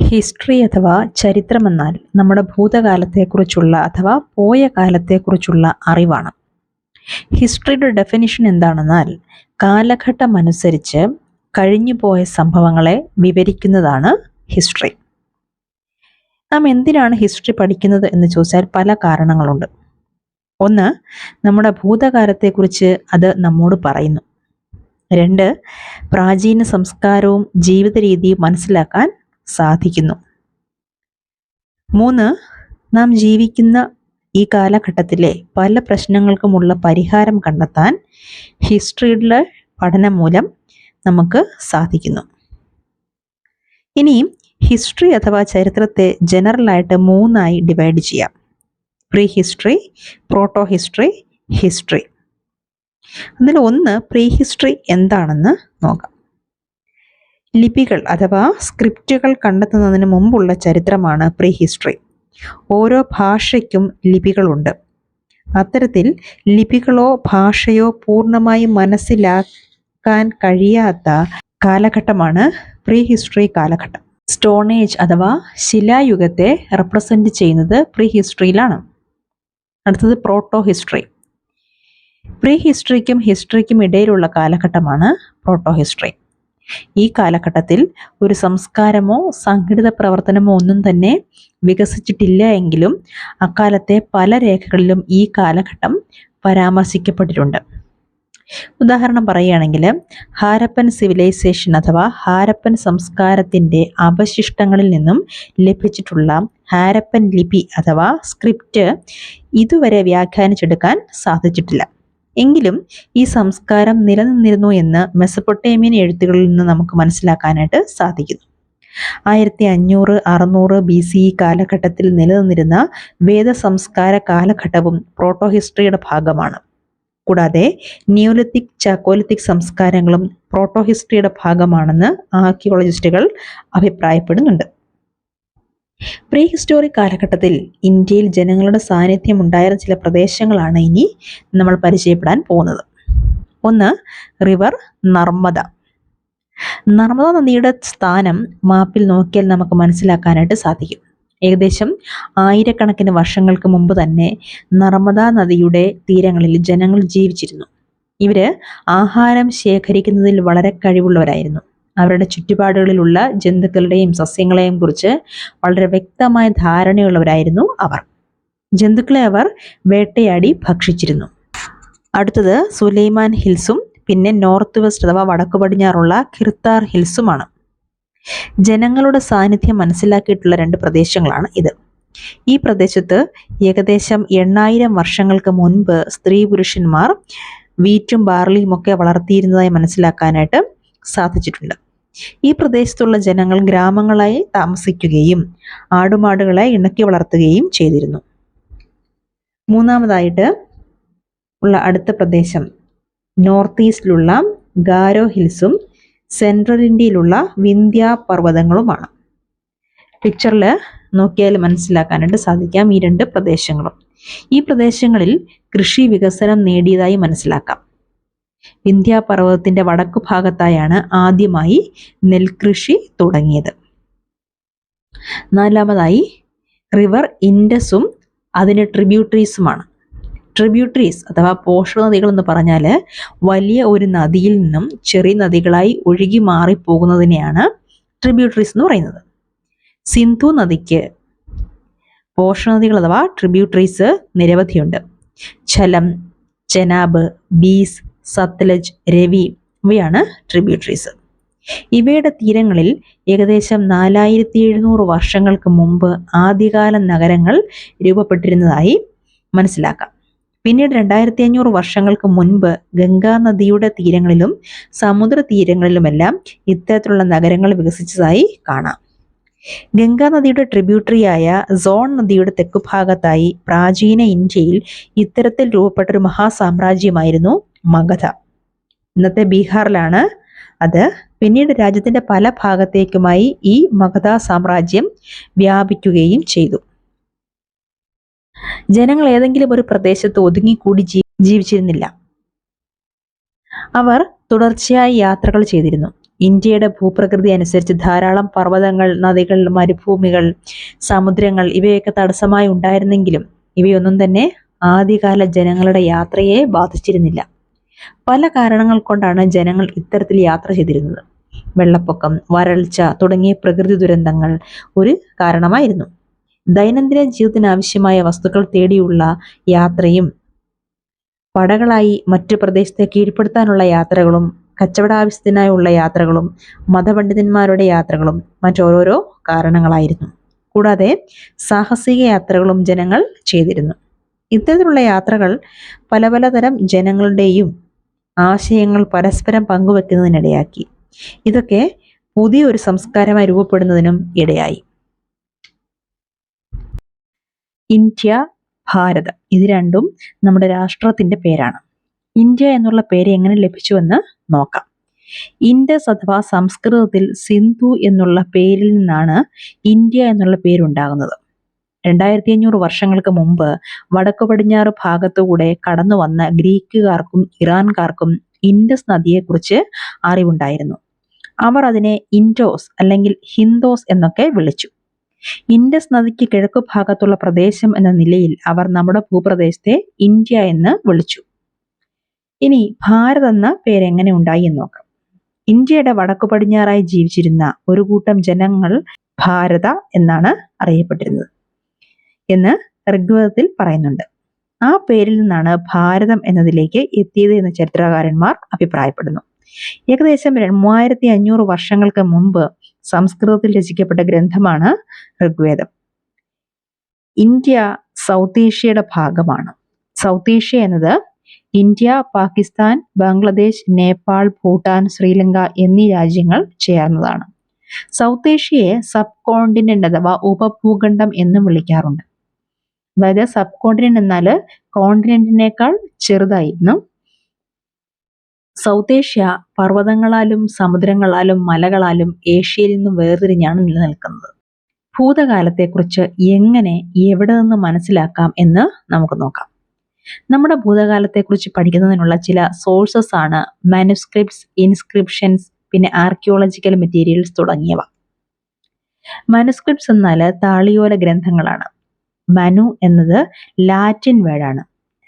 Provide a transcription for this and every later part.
History അഥവാ ചരിത്രമെന്നാൽ നമ്മുടെ ഭൂതകാലത്തെക്കുറിച്ചുള്ള അഥവാ പോയ കാലത്തെക്കുറിച്ചുള്ള അറിവാണ്. ഹിസ്റ്ററിയുടെ ഡെഫിനിഷൻ എന്താണെന്നാൽ കാലഘട്ടമനുസരിച്ച് കഴിഞ്ഞുപോയ സംഭവങ്ങളെ വിവരിക്കുന്നതാണ് ഹിസ്റ്ററി. നാം എന്തിനാണ് ഹിസ്റ്ററി പഠിക്കുന്നത് എന്ന് ചോദിച്ചാൽ പല കാരണങ്ങളുണ്ട്. ഒന്ന്, നമ്മുടെ ഭൂതകാലത്തെക്കുറിച്ച് അത് നമ്മോട് പറയുന്നു. രണ്ട്, പ്രാചീന സംസ്കാരവും ജീവിത രീതിയും മനസ്സിലാക്കാൻ സാധിക്കുന്നു. മൂന്ന്, നാം ജീവിക്കുന്ന ഈ കാലഘട്ടത്തിലെ പല പ്രശ്നങ്ങൾക്കുമുള്ള പരിഹാരം കണ്ടെത്താൻ ഹിസ്റ്ററിയുടെ പഠനം മൂലം നമുക്ക് സാധിക്കുന്നു. ഇനിയും ഹിസ്റ്ററി അഥവാ ചരിത്രത്തെ ജനറലായിട്ട് മൂന്നായി ഡിവൈഡ് ചെയ്യാം: pre history, proto history, history. അതിൽ ഒന്ന് പ്രീ ഹിസ്റ്ററി എന്താണെന്ന് നോക്കാം. ലിപികൾ അഥവാ സ്ക്രിപ്റ്റുകൾ കണ്ടെത്തുന്നതിന് മുമ്പുള്ള ചരിത്രമാണ് പ്രീ ഹിസ്റ്ററി. ഓരോ ഭാഷയ്ക്കും ലിപികളുണ്ട്. അത്തരത്തിൽ ലിപികളോ ഭാഷയോ പൂർണ്ണമായും മനസ്സിലാക്കാൻ കഴിയാത്ത കാലഘട്ടമാണ് പ്രീ ഹിസ്റ്ററി കാലഘട്ടം. സ്റ്റോൺ ഏജ് അഥവാ ശിലായുഗത്തെ റെപ്രസെന്റ് ചെയ്യുന്നത് പ്രീ ഹിസ്റ്ററിയിലാണ്. അടുത്തത് പ്രോട്ടോ ഹിസ്റ്ററി. പ്രീ ഹിസ്റ്ററിക്കും ഹിസ്റ്ററിക്കും ഇടയിലുള്ള കാലഘട്ടമാണ് പ്രോട്ടോ ഹിസ്റ്ററി. ഈ കാലഘട്ടത്തിൽ ഒരു സംസ്കാരമോ സംഘടിത പ്രവർത്തനമോ ഒന്നും തന്നെ വികസിച്ചിട്ടില്ല എങ്കിലും അക്കാലത്തെ പല രേഖകളിലും ഈ കാലഘട്ടം പരാമർശിക്കപ്പെട്ടിട്ടുണ്ട്. ഉദാഹരണം പറയുകയാണെങ്കിൽ ഹാരപ്പൻ സിവിലൈസേഷൻ അഥവാ ഹാരപ്പൻ സംസ്കാരത്തിൻ്റെ അവശിഷ്ടങ്ങളിൽ നിന്നും ലഭിച്ചിട്ടുള്ള ഹാരപ്പൻ ലിപി അഥവാ സ്ക്രിപ്റ്റ് ഇതുവരെ വ്യാഖ്യാനിച്ചെടുക്കാൻ സാധിച്ചിട്ടില്ല. എങ്കിലും ഈ സംസ്കാരം നിലനിന്നിരുന്നു എന്ന് മെസപ്പൊട്ടേമിയൻ എഴുത്തുകളിൽ നിന്ന് നമുക്ക് മനസ്സിലാക്കാനായിട്ട് സാധിക്കുന്നു. 1500-600 BCE കാലഘട്ടത്തിൽ നിലനിന്നിരുന്ന വേദ സംസ്കാര കാലഘട്ടവും പ്രോട്ടോ ഹിസ്റ്ററിയുടെ ഭാഗമാണ്. കൂടാതെ നിയോലിത്തിക്, ചാക്കോലിത്തിക് സംസ്കാരങ്ങളും പ്രോട്ടോ ഹിസ്റ്ററിയുടെ ഭാഗമാണെന്ന് ആർക്കിയോളജിസ്റ്റുകൾ അഭിപ്രായപ്പെടുന്നുണ്ട്. പ്രീ ഹിസ്റ്റോറിക് കാലഘട്ടത്തിൽ ഇന്ത്യയിൽ ജനങ്ങളുടെ സാന്നിധ്യം ഉണ്ടായിരുന്ന ചില പ്രദേശങ്ങളാണ് ഇനി നമ്മൾ പരിചയപ്പെടാൻ പോകുന്നത്. ഒന്ന്, റിവർ നർമ്മദ. നർമ്മദ നദിയുടെ സ്ഥാനം മാപ്പിൽ നോക്കിയാൽ നമുക്ക് മനസ്സിലാക്കാനായിട്ട് സാധിക്കും. ഏകദേശം 1000കണക്കിന് വർഷങ്ങൾക്ക് മുമ്പ് തന്നെ നർമ്മദ നദിയുടെ തീരങ്ങളിൽ ജനങ്ങൾ ജീവിച്ചിരുന്നു. ഇവര് ആഹാരം ശേഖരിക്കുന്നതിൽ വളരെ കഴിവുള്ളവരായിരുന്നു. അവരുടെ ചുറ്റുപാടുകളിലുള്ള ജന്തുക്കളുടെയും സസ്യങ്ങളെയും കുറിച്ച് വളരെ വ്യക്തമായ ധാരണയുള്ളവരായിരുന്നു അവർ. ജന്തുക്കളെ അവർ വേട്ടയാടി ഭക്ഷിച്ചിരുന്നു. അടുത്തത് സുലൈമാൻ ഹിൽസും പിന്നെ നോർത്ത് വെസ്റ്റ് അഥവാ വടക്കു പടിഞ്ഞാറുള്ള കിർത്താർ ഹിൽസുമാണ്. ജനങ്ങളുടെ സാന്നിധ്യം മനസ്സിലാക്കിയിട്ടുള്ള 2 പ്രദേശങ്ങളാണ് ഇത്. ഈ പ്രദേശത്ത് ഏകദേശം 8000 വർഷങ്ങൾക്ക് മുൻപ് സ്ത്രീ പുരുഷന്മാർ വീറ്റും ബാർലിയും ഒക്കെ വളർത്തിയിരുന്നതായി മനസ്സിലാക്കാനായിട്ട് സാധിച്ചിട്ടുണ്ട്. ഈ പ്രദേശത്തുള്ള ജനങ്ങൾ ഗ്രാമങ്ങളായി താമസിക്കുകയും ആടുമാടുകളെ ഇണക്കി വളർത്തുകയും ചെയ്തിരുന്നു. മൂന്നാമതായിട്ട് ഉള്ള അടുത്ത പ്രദേശം നോർത്ത് ഈസ്റ്റിലുള്ള ഗാരോ ഹിൽസും സെൻട്രൽ ഇന്ത്യയിലുള്ള വിന്ധ്യ പർവ്വതങ്ങളുമാണ്. പിക്ചറിൽ നോക്കിയാൽ മനസ്സിലാക്കാനായിട്ട് സാധിക്കാം ഈ 2 പ്രദേശങ്ങളും. ഈ പ്രദേശങ്ങളിൽ കൃഷി വികസനം നേടിയതായി മനസ്സിലാക്കാം. വിന്ധ്യ പർവ്വതത്തിന്റെ വടക്കു ഭാഗത്തായാണ് ആദ്യമായി നെൽകൃഷി തുടങ്ങിയത്. നാലാമതായി റിവർ ഇൻഡസും അതിന് ട്രിബ്യൂട്ടറീസുമാണ്. ട്രിബ്യൂട്ടറീസ് അഥവാ പോഷക നദികൾ എന്ന് പറഞ്ഞാൽ വലിയ ഒരു നദിയിൽ നിന്നും ചെറിയ നദികളായി ഒഴുകി മാറിപ്പോകുന്നതിനെയാണ് ട്രിബ്യൂട്ടറീസ് എന്ന് പറയുന്നത്. സിന്ധു നദിക്ക് പോഷക നദികൾ അഥവാ ട്രിബ്യൂട്ടറീസ് നിരവധിയുണ്ട്. ഝലം, ചെനാബ്, ബീസ്, സത്ലജ്, രവി ഇവയാണ് ട്രിബ്യൂട്ടറീസ്. ഇവയുടെ തീരങ്ങളിൽ ഏകദേശം 4700 വർഷങ്ങൾക്ക് മുമ്പ് ആദ്യകാല നഗരങ്ങൾ രൂപപ്പെട്ടിരുന്നതായി മനസ്സിലാക്കാം. പിന്നീട് 2500 വർഷങ്ങൾക്ക് മുൻപ് ഗംഗാ നദിയുടെ തീരങ്ങളിലും സമുദ്ര തീരങ്ങളിലുമെല്ലാം ഇത്തരത്തിലുള്ള നഗരങ്ങൾ വികസിച്ചതായി കാണാം. ഗംഗാ നദിയുടെ ട്രിബ്യൂട്ടറിയായ സോൺ നദിയുടെ തെക്കുഭാഗത്തായി പ്രാചീന ഇന്ത്യയിൽ ഇത്തരത്തിൽ രൂപപ്പെട്ടൊരു മഹാസാമ്രാജ്യമായിരുന്നു മഗധ. ഇന്നത്തെ ബീഹാറിലാണ് അത്. പിന്നീട് രാജ്യത്തിന്റെ പല ഭാഗത്തേക്കുമായി ഈ മഗധ സാമ്രാജ്യം വ്യാപിക്കുകയും ചെയ്തു. ജനങ്ങൾ ഏതെങ്കിലും ഒരു പ്രദേശത്ത് ഒതുങ്ങിക്കൂടി ജീവിച്ചിരുന്നില്ല. അവർ തുടർച്ചയായി യാത്രകൾ ചെയ്തിരുന്നു. ഇന്ത്യയുടെ ഭൂപ്രകൃതി അനുസരിച്ച് ധാരാളം പർവ്വതങ്ങൾ, നദികൾ, മരുഭൂമികൾ, സമുദ്രങ്ങൾ ഇവയൊക്കെ തടസ്സമായി ഉണ്ടായിരുന്നെങ്കിലും ഇവയൊന്നും തന്നെ ആദ്യകാല ജനങ്ങളുടെ യാത്രയെ ബാധിച്ചിരുന്നില്ല. പല കാരണങ്ങൾ കൊണ്ടാണ് ജനങ്ങൾ ഇത്തരത്തിൽ യാത്ര ചെയ്തിരുന്നത്. വെള്ളപ്പൊക്കം, വരൾച്ച തുടങ്ങിയ പ്രകൃതി ദുരന്തങ്ങൾ ഒരു കാരണമായിരുന്നു. ദൈനംദിന ജീവിതത്തിന് ആവശ്യമായ വസ്തുക്കൾ തേടിയുള്ള യാത്രയും പടകളായി മറ്റു പ്രദേശത്തെ കീഴ്പ്പെടുത്താനുള്ള യാത്രകളും, കച്ചവടാവശ്യത്തിനായുള്ള യാത്രകളും, മതപണ്ഡിതന്മാരുടെ യാത്രകളും മറ്റോരോരോ കാരണങ്ങളായിരുന്നു. കൂടാതെ സാഹസിക യാത്രകളും ജനങ്ങൾ ചെയ്തിരുന്നു. ഇത്തരത്തിലുള്ള യാത്രകൾ പല പലതരം ജനങ്ങളുടെയും ആശയങ്ങൾ പരസ്പരം പങ്കുവെക്കുന്നതിനിടയാക്കി. ഇതൊക്കെ പുതിയൊരു സംസ്കാരമായി രൂപപ്പെടുന്നതിനും ഇടയായി. ഇന്ത്യ, ഭാരതം ഇത് രണ്ടും നമ്മുടെ രാഷ്ട്രത്തിന്റെ പേരാണ്. ഇന്ത്യ എന്നുള്ള പേര് എങ്ങനെ ലഭിച്ചുവെന്ന് നോക്കാം. ഇൻഡസ് അഥവാ സംസ്കൃതത്തിൽ സിന്ധു എന്നുള്ള പേരിൽ നിന്നാണ് ഇന്ത്യ എന്നുള്ള പേരുണ്ടാകുന്നത്. 2500 വർഷങ്ങൾക്ക് മുമ്പ് വടക്കു പടിഞ്ഞാറ് ഭാഗത്തുകൂടെ കടന്നു വന്ന ഗ്രീക്കുകാർക്കും ഇറാൻകാർക്കും ഇൻഡസ് നദിയെക്കുറിച്ച് അറിവുണ്ടായിരുന്നു. അവർ അതിനെ ഇൻഡോസ് അല്ലെങ്കിൽ ഹിന്ദോസ് എന്നൊക്കെ വിളിച്ചു. ഇൻഡസ് നദിക്ക് കിഴക്കു ഭാഗത്തുള്ള പ്രദേശം എന്ന നിലയിൽ അവർ നമ്മുടെ ഭൂപ്രദേശത്തെ ഇന്ത്യ എന്ന് വിളിച്ചു. ഇനി ഭാരത് എന്ന പേരെങ്ങനെ ഉണ്ടായി എന്ന് നോക്കാം. ഇന്ത്യയുടെ വടക്കു പടിഞ്ഞാറായി ജീവിച്ചിരുന്ന ഒരു കൂട്ടം ജനങ്ങൾ ഭാരത എന്നാണ് അറിയപ്പെട്ടിരുന്നത് എന്ന് ഋഗ്വേദത്തിൽ പറയുന്നുണ്ട്. ആ പേരിൽ നിന്നാണ് ഭാരതം എന്നതിലേക്ക് എത്തിയത് എന്ന് ചരിത്രകാരന്മാർ അഭിപ്രായപ്പെടുന്നു. ഏകദേശം 3500 വർഷങ്ങൾക്ക് മുമ്പ് സംസ്കൃതത്തിൽ രചിക്കപ്പെട്ട ഗ്രന്ഥമാണ് ഋഗ്വേദം. ഇന്ത്യ സൗത്ത് ഏഷ്യയുടെ ഭാഗമാണ്. സൗത്ത് ഏഷ്യ എന്നത് ഇന്ത്യ, പാകിസ്ഥാൻ, ബംഗ്ലാദേശ്, നേപ്പാൾ, ഭൂട്ടാൻ, ശ്രീലങ്ക എന്നീ രാജ്യങ്ങൾ ചേർന്നതാണ്. സൗത്ത് ഏഷ്യയെ സബ് കോണ്ടിനെന്റ് അഥവാ ഉപഭൂഖണ്ഡം എന്നും വിളിക്കാറുണ്ട്. അതായത് സബ് കോണ്ടിനെന്റ് എന്നാൽ കോണ്ടിനെന്റിനേക്കാൾ ചെറുതായിരുന്നു. സൗത്ത് ഏഷ്യ പർവ്വതങ്ങളാലും സമുദ്രങ്ങളാലും മലകളാലും ഏഷ്യയിൽ നിന്നും വേർതിരിഞ്ഞാണ് നിലനിൽക്കുന്നത്. ഭൂതകാലത്തെക്കുറിച്ച് എങ്ങനെ എവിടെ നിന്ന് മനസ്സിലാക്കാം എന്ന് നമുക്ക് നോക്കാം. നമ്മുടെ ഭൂതകാലത്തെക്കുറിച്ച് പഠിക്കുന്നതിനുള്ള ചില സോഴ്സസ് ആണ് മാനുസ്ക്രിപ്റ്റ്സ്, ഇൻസ്ക്രിപ്ഷൻസ്, പിന്നെ ആർക്കിയോളജിക്കൽ മെറ്റീരിയൽസ് തുടങ്ങിയവ. മാനുസ്ക്രിപ്റ്റ്സ് എന്നാൽ താളിയോല ഗ്രന്ഥങ്ങളാണ്. മനു എന്നത് ലാറ്റിൻ വേർഡാണ്.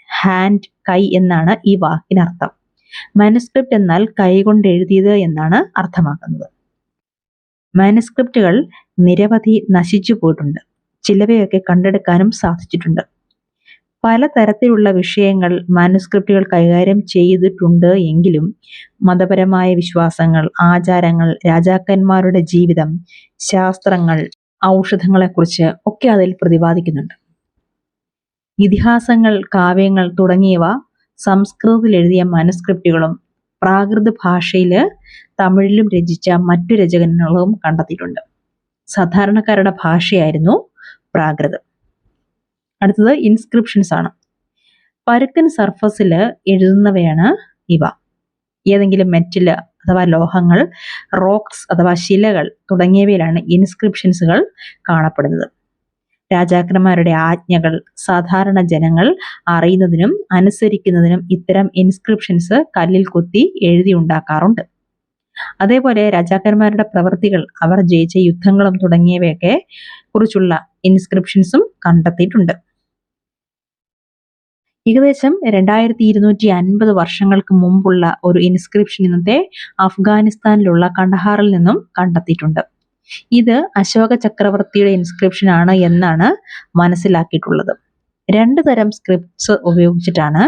ഹാൻഡ്, കൈ എന്നാണ് ഈ വാക്കിനർത്ഥം. മാനുസ്ക്രിപ്റ്റ് എന്നാൽ കൈകൊണ്ട് എഴുതിയത് എന്നാണ് അർത്ഥമാക്കുന്നത്. മാനുസ്ക്രിപ്റ്റുകൾ നിരവധി നശിച്ചു പോയിട്ടുണ്ട്. ചിലവയൊക്കെ കണ്ടെടുക്കാനും സാധിച്ചിട്ടുണ്ട്. പലതരത്തിലുള്ള വിഷയങ്ങൾ മാനുസ്ക്രിപ്റ്റുകൾ കൈകാര്യം ചെയ്തിട്ടുണ്ട് എങ്കിലും മതപരമായ വിശ്വാസങ്ങൾ, ആചാരങ്ങൾ, രാജാക്കന്മാരുടെ ജീവിതം, ശാസ്ത്രങ്ങൾ, ഔഷധങ്ങളെക്കുറിച്ച് ഒക്കെ അതിൽ പ്രതിപാദിക്കുന്നുണ്ട്. ഇതിഹാസങ്ങൾ, കാവ്യങ്ങൾ തുടങ്ങിയവ സംസ്കൃതത്തിൽ എഴുതിയ മാനുസ്ക്രിപ്റ്റുകളും പ്രാകൃത ഭാഷയിൽ തമിഴിലും രചിച്ച മറ്റു രചനകളും കണ്ടെത്തിയിട്ടുണ്ട്. സാധാരണക്കാരുടെ ഭാഷയായിരുന്നു പ്രാകൃതം. അടുത്തത് ഇൻസ്ക്രിപ്ഷൻസ് ആണ്. പരുക്കൻ സർഫസിൽ എഴുതുന്നവയാണ് ഇവ. ഏതെങ്കിലും മെറ്റല് അഥവാ ലോഹങ്ങൾ, റോക്സ് അഥവാ ശിലകൾ തുടങ്ങിയവയിലാണ് ഇൻസ്ക്രിപ്ഷൻസുകൾ കാണപ്പെടുന്നത്. രാജാക്കന്മാരുടെ ആജ്ഞകൾ സാധാരണ ജനങ്ങൾ അറിയുന്നതിനും അനുസരിക്കുന്നതിനും ഇത്തരം ഇൻസ്ക്രിപ്ഷൻസ് കല്ലിൽ കുത്തി എഴുതി ഉണ്ടാക്കാറുണ്ട്. അതേപോലെ രാജാക്കന്മാരുടെ പ്രവൃത്തികൾ, അവർ ജയിച്ച യുദ്ധങ്ങളും തുടങ്ങിയവയൊക്കെ കുറിച്ചുള്ള ഇൻസ്ക്രിപ്ഷൻസും കണ്ടെത്തിയിട്ടുണ്ട്. ഏകദേശം 2250 വർഷങ്ങൾക്ക് മുമ്പുള്ള ഒരു ഇൻസ്ക്രിപ്ഷൻ ഇന്നത്തെ അഫ്ഗാനിസ്ഥാനിലുള്ള കണ്ടഹാറിൽ നിന്നും കണ്ടെത്തിയിട്ടുണ്ട്. ഇത് അശോക ചക്രവർത്തിയുടെ ഇൻസ്ക്രിപ്ഷൻ ആണ് എന്നാണ് മനസ്സിലാക്കിയിട്ടുള്ളത്. 2 തരം സ്ക്രിപ്റ്റ്സ് ഉപയോഗിച്ചിട്ടാണ്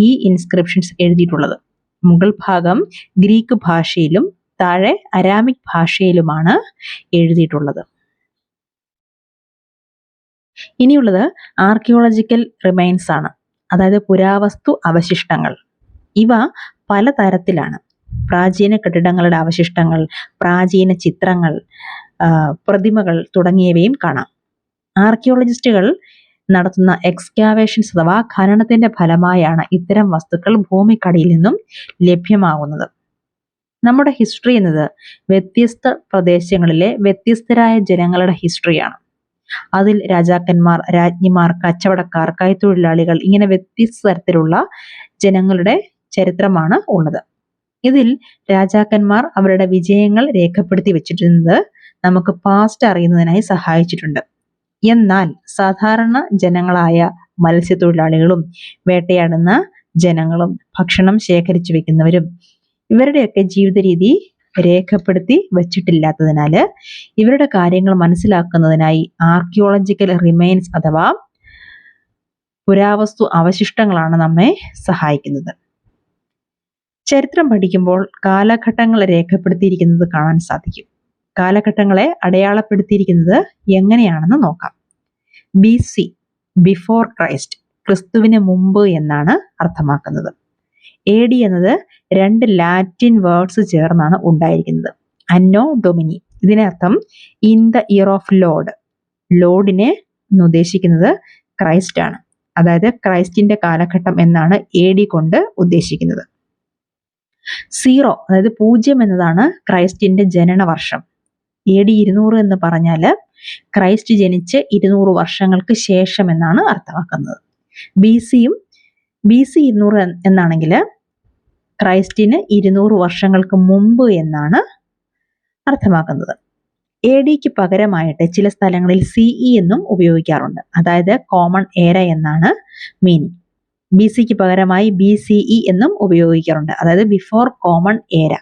ഈ ഇൻസ്ക്രിപ്ഷൻസ് എഴുതിയിട്ടുള്ളത്. മുകൾ ഭാഗം ഗ്രീക്ക് ഭാഷയിലും താഴെ അരാമിക് ഭാഷയിലുമാണ് എഴുതിയിട്ടുള്ളത്. ഇനിയുള്ളത് ആർക്കിയോളജിക്കൽ റിമൈൻസ് ആണ്, അതായത് പുരാവസ്തു അവശിഷ്ടങ്ങൾ. ഇവ പലതരത്തിലാണ്. പ്രാചീന കെട്ടിടങ്ങളുടെ അവശിഷ്ടങ്ങൾ, പ്രാചീന ചിത്രങ്ങൾ, പ്രതിമകൾ തുടങ്ങിയവയും കാണാം. ആർക്കിയോളജിസ്റ്റുകൾ നടത്തുന്ന എക്സ്കാവേഷൻസ് അഥവാ ഖനനത്തിന്റെ ഫലമായാണ് ഇത്തരം വസ്തുക്കൾ ഭൂമിക്കടിയിൽ നിന്നും ലഭ്യമാകുന്നത്. നമ്മുടെ ഹിസ്റ്ററി എന്നത് വ്യത്യസ്ത പ്രദേശങ്ങളിലെ വ്യത്യസ്തരായ ജനങ്ങളുടെ ഹിസ്റ്ററിയാണ്. അതിൽ രാജാക്കന്മാർ, രാജ്ഞിമാർ, കച്ചവടക്കാർ, കൈത്തൊഴിലാളികൾ ഇങ്ങനെ വ്യത്യസ്ത തരത്തിലുള്ള ജനങ്ങളുടെ ചരിത്രമാണ് ഉള്ളത്. ഇതിൽ രാജാക്കന്മാർ അവരുടെ വിജയങ്ങൾ രേഖപ്പെടുത്തി വെച്ചിട്ടുള്ളത് നമുക്ക് പാസ്റ്റ് അറിയുന്നതിനായി സഹായിച്ചിട്ടുണ്ട്. എന്നാൽ സാധാരണ ജനങ്ങളായ മത്സ്യത്തൊഴിലാളികളും വേട്ടയാടുന്ന ജനങ്ങളും ഭക്ഷണം ശേഖരിച്ചു വെക്കുന്നവരും ഇവരുടെയൊക്കെ ജീവിത രീതി രേഖപ്പെടുത്തി വച്ചിട്ടില്ലാത്തതിനാല് ഇവരുടെ കാര്യങ്ങൾ മനസ്സിലാക്കുന്നതിനായി ആർക്കിയോളജിക്കൽ റിമൈൻസ് അഥവാ പുരാവസ്തു അവശിഷ്ടങ്ങളാണ് നമ്മെ സഹായിക്കുന്നത്. ചരിത്രം പഠിക്കുമ്പോൾ കാലഘട്ടങ്ങൾ രേഖപ്പെടുത്തിയിരിക്കുന്നത് കാണാൻ സാധിക്കും. കാലഘട്ടങ്ങളെ അടയാളപ്പെടുത്തിയിരിക്കുന്നത് എങ്ങനെയാണെന്ന് നോക്കാം. BC, ബിഫോർ ക്രൈസ്റ്റ്, ക്രിസ്തുവിന് മുമ്പ് എന്നാണ് അർത്ഥമാക്കുന്നത്. AD എന്നത് 2 ലാറ്റിൻ വേർഡ്സ് ചേർന്നാണ് ഉണ്ടായിരിക്കുന്നത്. അന്നോ ഡൊമിനി, ഇതിനർത്ഥം in the year of lord. ലോർഡിനെ ഉദ്ദേശിക്കുന്നത് ക്രൈസ്റ്റ് ആണ്. അതായത് ക്രൈസ്റ്റിന്റെ കാലഘട്ടം എന്നാണ് AD കൊണ്ട് ഉദ്ദേശിക്കുന്നത്. 0, അതായത് 0 എന്നതാണ് ക്രൈസ്റ്റിന്റെ ജനന വർഷം. AD 200 എന്ന് പറഞ്ഞാല് ക്രൈസ്റ്റ് ജനിച്ച് 200 വർഷങ്ങൾക്ക് ശേഷം എന്നാണ് അർത്ഥമാക്കുന്നത്. BC 200 എന്നാണെങ്കിൽ ക്രൈസ്റ്റിന് 200 വർഷങ്ങൾക്ക് മുമ്പ് എന്നാണ് അർത്ഥമാക്കുന്നത്. ADക്ക് പകരമായിട്ട് ചില സ്ഥലങ്ങളിൽ CE എന്നും ഉപയോഗിക്കാറുണ്ട്. അതായത് കോമൺ ഏര എന്നാണ് മീനിങ്. BCക്ക് പകരമായി BCE എന്നും ഉപയോഗിക്കാറുണ്ട്. അതായത് ബിഫോർ കോമൺ ഏര.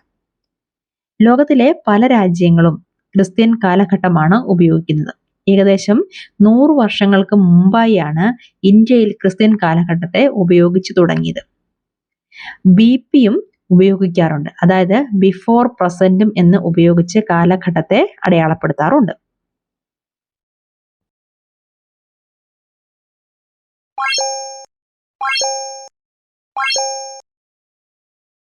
ലോകത്തിലെ പല രാജ്യങ്ങളും ക്രിസ്ത്യൻ കാലഘട്ടമാണ് ഉപയോഗിക്കുന്നത്. ഏകദേശം 100 വർഷങ്ങൾക്ക് മുമ്പായാണ് ഇന്ത്യയിൽ ക്രിസ്ത്യൻ കാലഘട്ടത്തെ ഉപയോഗിച്ചു തുടങ്ങിയത്. BPയും ഉപയോഗിക്കാറുണ്ട്. അതായത് ബിഫോർ പ്രസന്റും എന്ന് ഉപയോഗിച്ച് കാലഘട്ടത്തെ അടയാളപ്പെടുത്താറുണ്ട്.